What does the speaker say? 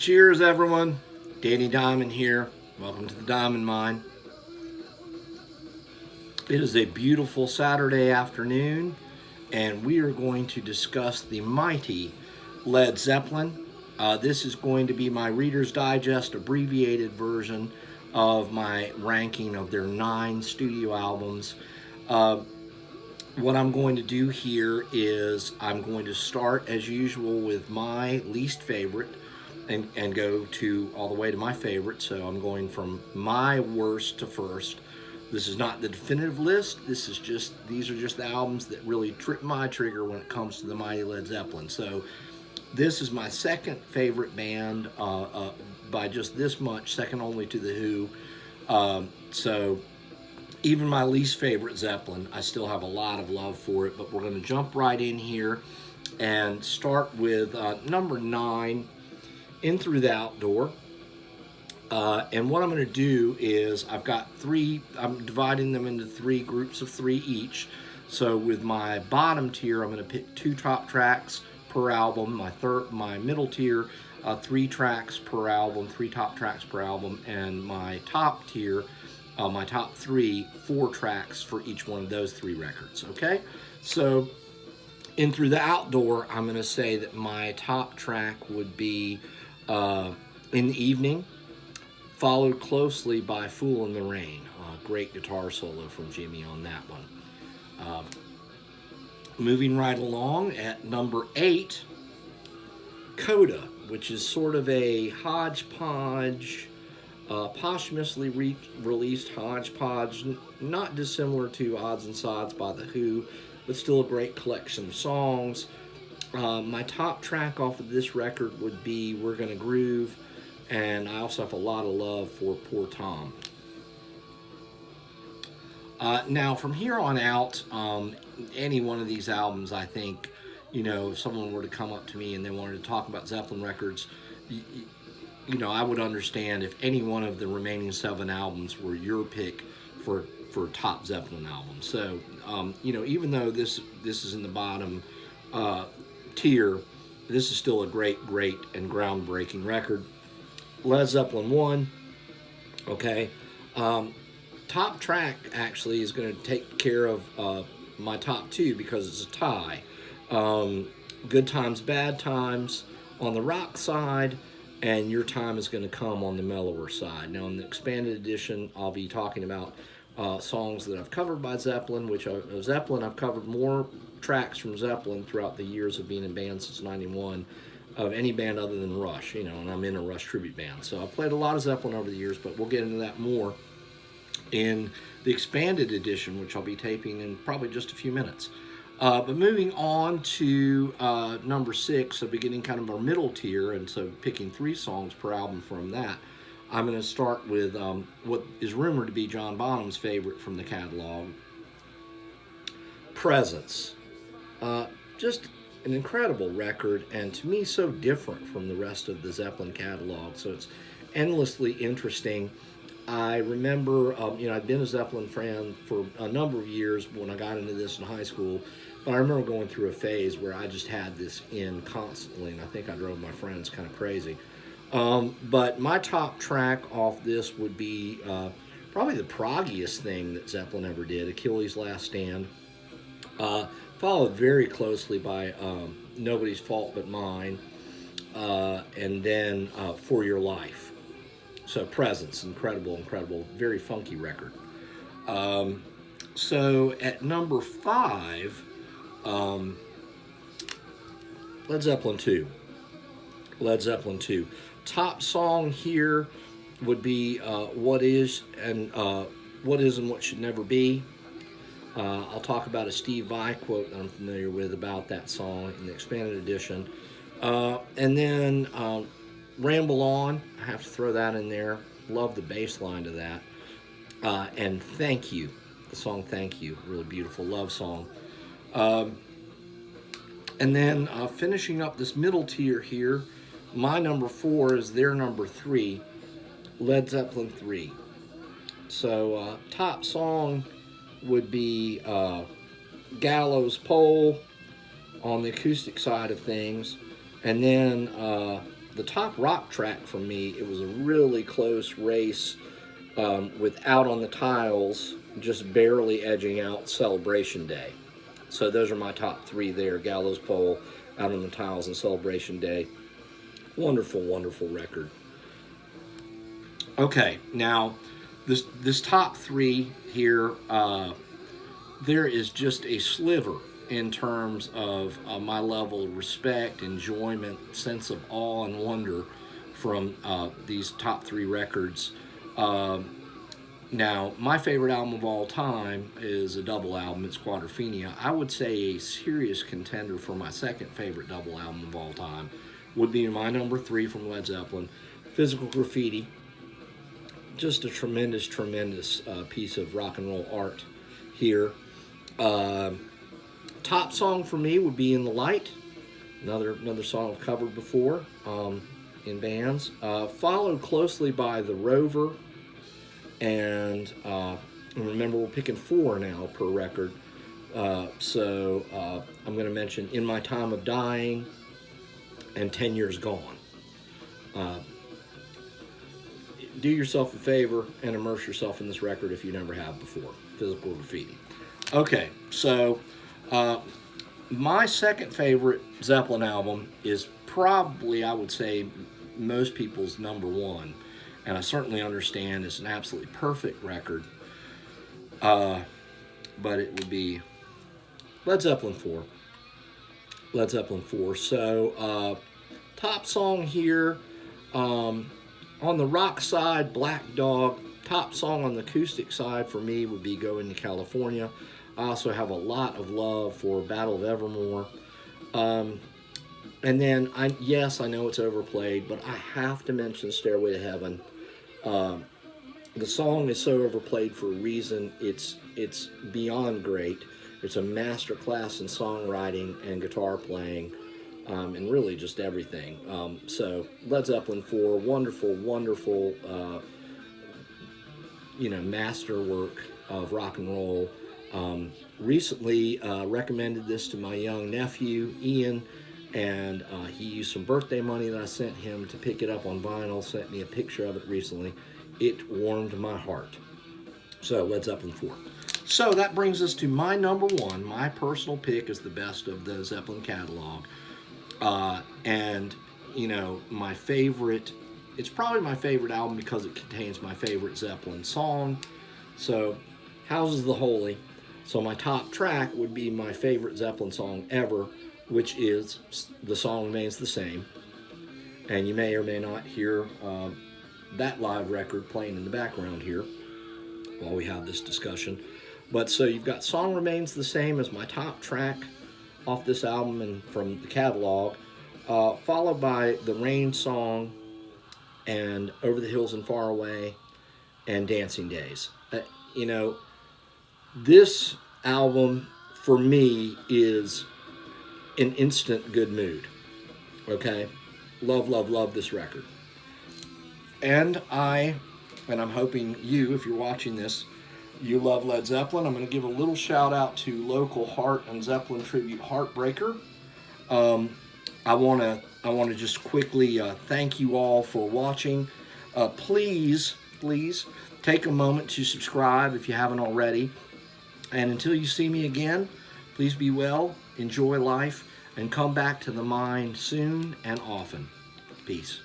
Cheers, everyone. Danny Diamond here. Welcome to the Diamond Mine. It is a beautiful Saturday afternoon, and we are going to discuss the mighty Led Zeppelin. This is going to be my Reader's Digest abbreviated version of my ranking of their 9 studio albums. What I'm going to do here is I'm going to start, as usual, with my least favorite and go to all the way to my favorite. So I'm going from my worst to first. This is not the definitive list. These are just the albums that really trip my trigger when it comes to the mighty Led Zeppelin. So this is my second favorite band by just this much, second only to The Who. So even my least favorite Zeppelin, I still have a lot of love for it, but we're going to jump right in here and start with number 9, In Through the Outdoor. And what I'm going to do is I'm dividing them into 3 groups of 3 each. So with my bottom tier, I'm going to pick 2 top tracks per album. My middle tier, 3 tracks per album, 3 top tracks per album. And my top tier, my top 3, 4 tracks for each one of those 3 records. Okay? So In Through the Outdoor, I'm going to say that my top track would be In the Evening, followed closely by Fool in the Rain. Great guitar solo from Jimmy on that one. Moving right along at number 8, Coda, which is sort of a hodgepodge, posthumously released hodgepodge, not dissimilar to Odds and Sods by The Who, but still a great collection of songs. My top track off of this record would be We're Gonna Groove, and I also have a lot of love for Poor Tom. Now, from here on out, any one of these albums, I think, if someone were to come up to me and they wanted to talk about Zeppelin records, I would understand if any one of the remaining 7 albums were your pick for top Zeppelin albums. So, even though this is in the bottom tier, this is still a great and groundbreaking record. Led Zeppelin 1, okay. Top track actually is going to take care of my top 2 because it's a tie. Good Times, Bad Times on the rock side, and Your Time Is Going to Come on the mellower side. Now, in the expanded edition, I'll be talking about songs that I've covered by Zeppelin, I've covered more tracks from Zeppelin throughout the years of being in band since 91 of any band other than Rush, and I'm in a Rush tribute band. So I've played a lot of Zeppelin over the years, but we'll get into that more in the expanded edition, which I'll be taping in probably just a few minutes. But moving on to number 6, so beginning kind of our middle tier, and so picking 3 songs per album from that, I'm going to start with what is rumored to be John Bonham's favorite from the catalog, Presence. Just an incredible record, and to me so different from the rest of the Zeppelin catalog, so it's endlessly interesting. I remember, I'd been a Zeppelin fan for a number of years when I got into this in high school, but I remember going through a phase where I just had this in constantly, and I think I drove my friends kind of crazy. But my top track off this would be probably the proggiest thing that Zeppelin ever did, Achilles' Last Stand, followed very closely by Nobody's Fault But Mine, and then For Your Life. So Presence, incredible, very funky record. So at number 5, Led Zeppelin 2. Led Zeppelin 2. Top song here would be What Is and What Should Never Be. I'll talk about a Steve Vai quote that I'm familiar with about that song in the expanded edition. And then Ramble On, I have to throw that in there. Love the bass line to that. And Thank You, the song Thank You, really beautiful love song. And then finishing up this middle tier here, my number 4 is their number 3, Led Zeppelin 3. So top song would be Gallows Pole on the acoustic side of things, and then the top rock track for me, it was a really close race with Out on the Tiles just barely edging out Celebration Day. So those are my top three there: Gallows Pole, Out on the Tiles, and Celebration Day. Wonderful, wonderful record. Okay, now this top three here, there is just a sliver in terms of my level of respect, enjoyment, sense of awe, and wonder from these top three records. Now, my favorite album of all time is a double album. It's Quadrophenia. I would say a serious contender for my second favorite double album of all time would be my number three from Led Zeppelin, Physical Graffiti. Just a tremendous, tremendous piece of rock and roll art here. Top song for me would be In the Light, another song I've covered before in bands. Followed closely by The Rover, and remember we're picking four now per record. So I'm going to mention In My Time of Dying and 10 Years Gone. Do yourself a favor and immerse yourself in this record if you never have before. Physical Graffiti. Okay, so my second favorite Zeppelin album is probably, I would say, most people's number one, and I certainly understand it's an absolutely perfect record, but it would be Led Zeppelin 4. Led Zeppelin 4. So, top song here, on the rock side, Black Dog. Top song on the acoustic side for me would be Going to California. I also have a lot of love for Battle of Evermore. And then, yes, I know it's overplayed, but I have to mention Stairway to Heaven. The song is so overplayed for a reason. It's beyond great. It's a masterclass in songwriting and guitar playing, and really just everything. So Led Zeppelin 4, wonderful, wonderful, masterwork of rock and roll. Recently recommended this to my young nephew, Ian, and he used some birthday money that I sent him to pick it up on vinyl, sent me a picture of it recently. It warmed my heart. So, Led Zeppelin 4. So, that brings us to my number one. My personal pick is the best of the Zeppelin catalog. And, my favorite, it's probably my favorite album because it contains my favorite Zeppelin song. So, Houses the Holy. So, my top track would be my favorite Zeppelin song ever, which is The Song Remains the Same. And you may or may not hear that live record playing in the background here while we have this discussion. But so you've got Song Remains the Same as my top track off this album and from the catalog, followed by The Rain Song and Over the Hills and Far Away and Dancing Days. This album for me is an instant good mood. Okay? Love, love, love this record. And I'm hoping you, if you're watching this, you love Led Zeppelin. I'm going to give a little shout out to local Heart and Zeppelin tribute Heartbreaker. I want to just quickly thank you all for watching. Please take a moment to subscribe if you haven't already. And until you see me again, please be well, enjoy life, and come back to the mind soon and often. Peace.